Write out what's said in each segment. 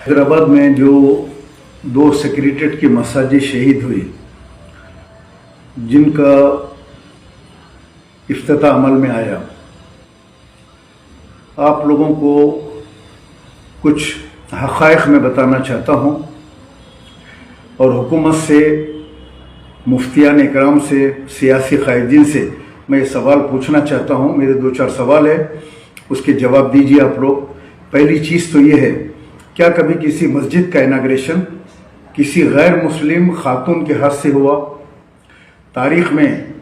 हैदराबाद में जो 2 सेक्रेटरीट की मसाजिद शहीद हुई, जिनका इफ्तिताह अमल में आया, आप लोगों को कुछ हक़ाइक़ में बताना चाहता हूँ और हुकूमत से, मुफ्तियान इकराम से, सियासी क़ायदीन से मैं ये सवाल पूछना चाहता हूँ। मेरे 2-4 सवाल है, उसके जवाब दीजिए आप लोग। पहली चीज़ तो ये है, क्या कभी किसी मस्जिद का इनाग्रेशन किसी गैर मुस्लिम खातून के हाथ से हुआ? तारीख़ में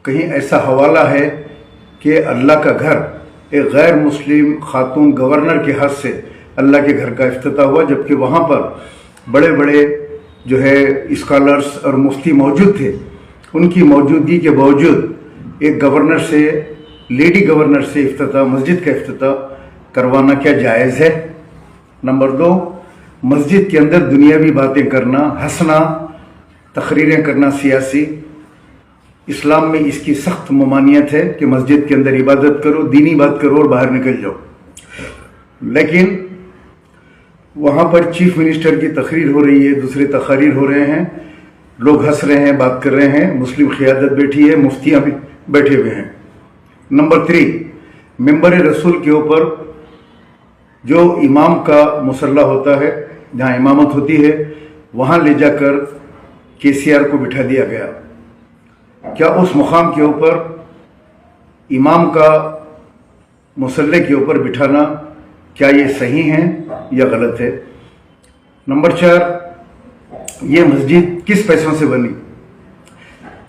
कहीं ऐसा हवाला है कि अल्लाह का घर एक गैर मुस्लिम खातून गवर्नर के हाथ से अल्लाह के घर का इफ्तिताह हुआ, जबकि वहाँ पर बड़े बड़े जो है स्कॉलर्स और मुफ्ती मौजूद थे। उनकी मौजूदगी के बावजूद एक गवर्नर से, लेडी गवर्नर से इफ्तिताह, मस्जिद का इफ्तिताह करवाना क्या जायज़ है? नंबर 2, मस्जिद के अंदर दुनियावी बातें करना, हंसना, तकरीरें करना सियासी, इस्लाम में इसकी सख्त ममानियत है कि मस्जिद के अंदर इबादत करो, दीनी बात करो और बाहर निकल जाओ। लेकिन वहाँ पर चीफ मिनिस्टर की तकरीर हो रही है, दूसरे तकारीर हो रहे हैं, लोग हंस रहे हैं, बात कर रहे हैं, मुस्लिम क़ियादत बैठी है, मुफ्तियाँ भी बैठे हुए हैं। नंबर 3, मिंबर रसूल के ऊपर जो इमाम का मुसल्ला होता है, जहाँ इमामत होती है, वहाँ ले जाकर KCR को बिठा दिया गया। क्या उस मुकाम के ऊपर इमाम का मुसल्ले के ऊपर बिठाना, क्या ये सही है या गलत है? नंबर 4, ये मस्जिद किस पैसों से बनी?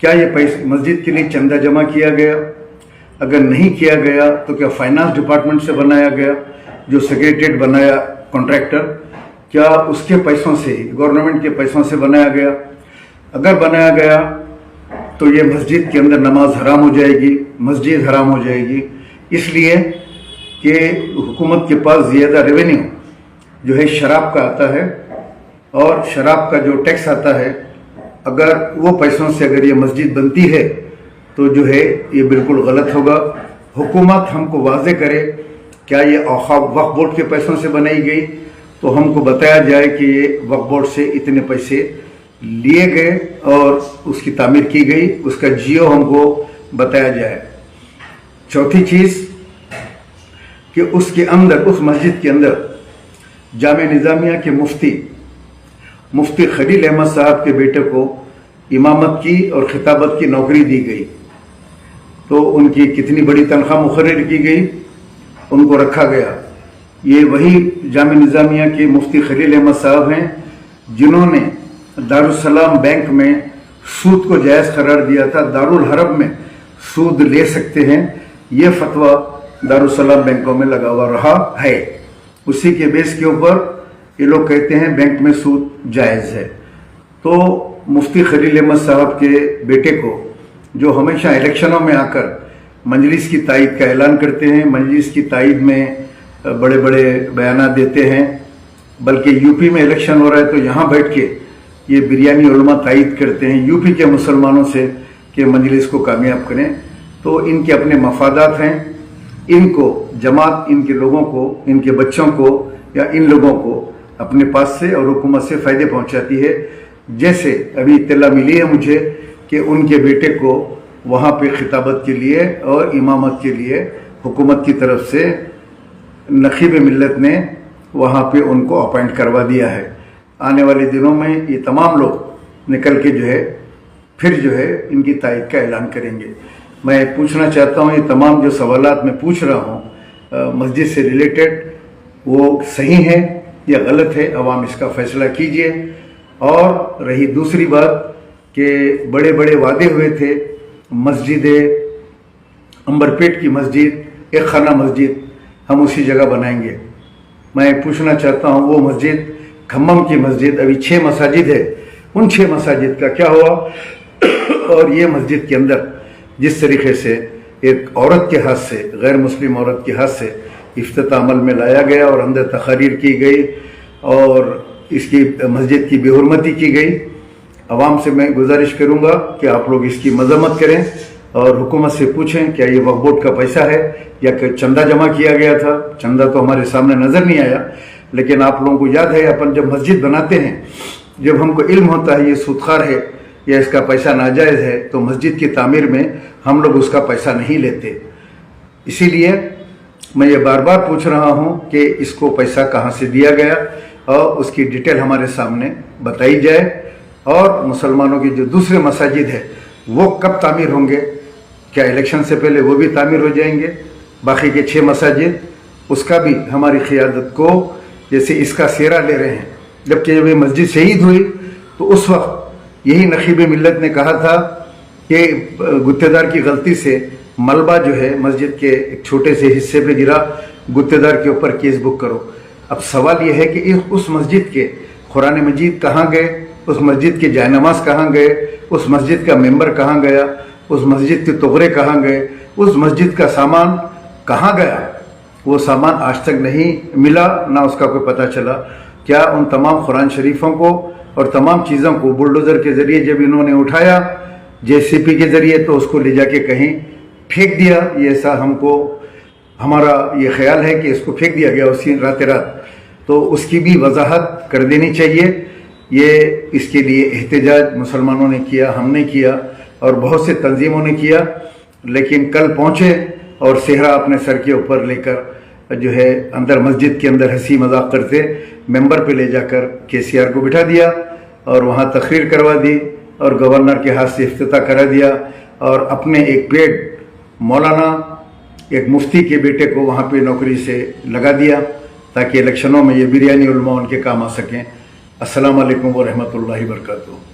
क्या ये पैसे मस्जिद के लिए चंदा जमा किया गया? अगर नहीं किया गया तो क्या फाइनेंस डिपार्टमेंट से बनाया गया? जो सेक्रेटरीट बनाया कॉन्ट्रैक्टर, क्या उसके पैसों से, गवर्नमेंट के पैसों से बनाया गया? अगर बनाया गया तो ये मस्जिद के अंदर नमाज हराम हो जाएगी, मस्जिद हराम हो जाएगी, इसलिए कि हुकूमत के पास ज़्यादा रेवेन्यू जो है शराब का आता है, और शराब का जो टैक्स आता है, अगर वो पैसों से अगर ये मस्जिद बनती है तो जो है ये बिल्कुल गलत होगा। हुकूमत हमको वाज़े करे, क्या ये वक्फ बोर्ड के पैसों से बनाई गई? तो हमको बताया जाए कि ये वक्फ बोर्ड से इतने पैसे लिए गए और उसकी तामीर की गई, उसका जियो हमको बताया जाए। चौथी चीज़ कि उसके अंदर, उस मस्जिद के अंदर जामे निज़ामिया के मुफ्ती खलील अहमद साहब के बेटे को इमामत की और खिताबत की नौकरी दी गई, तो उनकी कितनी बड़ी तनख्वाह मुकर्रर की गई, उनको रखा गया। ये वही जामे निज़ामिया के मुफ्ती खलील अहमद साहब हैं जिन्होंने दारुस्सलाम बैंक में सूद को जायज़ करार दिया था। दारुल हरब में सूद ले सकते हैं, ये फतवा दारुस्सलाम बैंकों में लगा हुआ रहा है। उसी के बेस के ऊपर ये लोग कहते हैं बैंक में सूद जायज़ है। तो मुफ्ती खलील अहमद साहब के बेटे को, जो हमेशा इलेक्शनों में आकर मजलिस की तायद का ऐलान करते हैं, मजलिस की तायद में बड़े बड़े बयानात देते हैं, बल्कि यूपी में इलेक्शन हो रहा है तो यहाँ बैठ के ये बिरयानी उलमा तायद करते हैं यूपी के मुसलमानों से कि मजलिस को कामयाब करें। तो इनके अपने मफादात हैं, इनको जमात, इनके लोगों को, इनके बच्चों को या इन लोगों को अपने पास से और हुकूमत से फ़ायदे पहुंचाती है। जैसे अभी इत्तला मिली है मुझे कि उनके बेटे को वहाँ पे खिताबत के लिए और इमामत के लिए हुकूमत की तरफ से नखीब मिल्लत ने वहाँ पे उनको अपॉइंट करवा दिया है। आने वाले दिनों में ये तमाम लोग निकल के जो है फिर जो है इनकी तायद का ऐलान करेंगे। मैं पूछना चाहता हूँ, ये तमाम जो सवालात मैं पूछ रहा हूँ मस्जिद से रिलेटेड, वो सही है या गलत है? अवाम इसका फैसला कीजिए। और रही दूसरी बात कि बड़े बड़े वादे हुए थे, मस्जिद अंबरपेट की मस्जिद, एक खाना मस्जिद हम उसी जगह बनाएंगे। मैं पूछना चाहता हूँ, वो मस्जिद खम्मम की मस्जिद, अभी 6 मसाजिद है, उन 6 मसाजिद का क्या हुआ? और ये मस्जिद के अंदर जिस तरीके से एक औरत के हाथ से, गैर मुस्लिम औरत के हाथ से इफ्तिताह अमल में लाया गया और अंदर तकारीर की गई और इसकी मस्जिद की बेहुरमती की गई, अवाम से मैं गुजारिश करूंगा कि आप लोग इसकी मजम्मत करें और हुकूमत से पूछें क्या ये वक्फ बोर्ड का पैसा है या कि चंदा जमा किया गया था। चंदा तो हमारे सामने नज़र नहीं आया, लेकिन आप लोगों को याद है अपन जब मस्जिद बनाते हैं, जब हमको इल्म होता है ये सूदखार है या इसका पैसा नाजायज़ है, तो मस्जिद की तामीर में हम लोग उसका पैसा नहीं लेते। इसीलिए मैं ये बार बार पूछ रहा हूँ कि इसको पैसा कहाँ से दिया गया और उसकी डिटेल हमारे सामने बताई जाए, और मुसलमानों की जो दूसरे मसाजिद है वो कब तामीर होंगे, क्या इलेक्शन से पहले वो भी तामीर हो जाएंगे? बाकी के 6 मसाजिद उसका भी हमारी क़ियादत को, जैसे इसका सेरा ले रहे हैं, जबकि जब ये मस्जिद शहीद हुई तो उस वक्त यही नखीब मिल्लत ने कहा था कि गुत्तेदार की गलती से मलबा जो है मस्जिद के एक छोटे से हिस्से पे गिरा, गुत्तेदार के ऊपर केस बुक करो। अब सवाल यह है कि उस मस्जिद के कुरान मजीद कहाँ गए, उस मस्जिद के जायनमाज कहाँ गए, उस मस्जिद का मेंबर कहाँ गया, उस मस्जिद के तोगरे कहाँ गए, उस मस्जिद का सामान कहाँ गया? वो सामान आज तक नहीं मिला, ना उसका कोई पता चला। क्या उन तमाम कुरान शरीफों को और तमाम चीज़ों को बुलडोज़र के ज़रिए जब इन्होंने उठाया JCP के ज़रिए, तो उसको ले जाके कहीं फेंक दिया? ये ऐसा हमारा ये ख्याल है कि इसको फेंक दिया गया उसी रात, तो उसकी भी वजाहत कर देनी चाहिए। ये इसके लिए एहतजाज मुसलमानों ने किया, हमने किया और बहुत से तंजीमों ने किया, लेकिन कल पहुँचे और सेहरा अपने सर के ऊपर लेकर जो है अंदर मस्जिद के अंदर हंसी मजाक करते मेंबर पे ले जाकर KCR को बिठा दिया और वहाँ तकरीर करवा दी और गवर्नर के हाथ से इफ्तिताह करा दिया, और अपने एक पेड मौलाना एक मुफ्ती के बेटे को वहाँ पे नौकरी से लगा दिया ताकि इलेक्शनों में ये बिरयानी उलमा उनके काम आ सकें। अस्सलाम वालेकुम व रहमतुल्लाहि व बरकातुहू।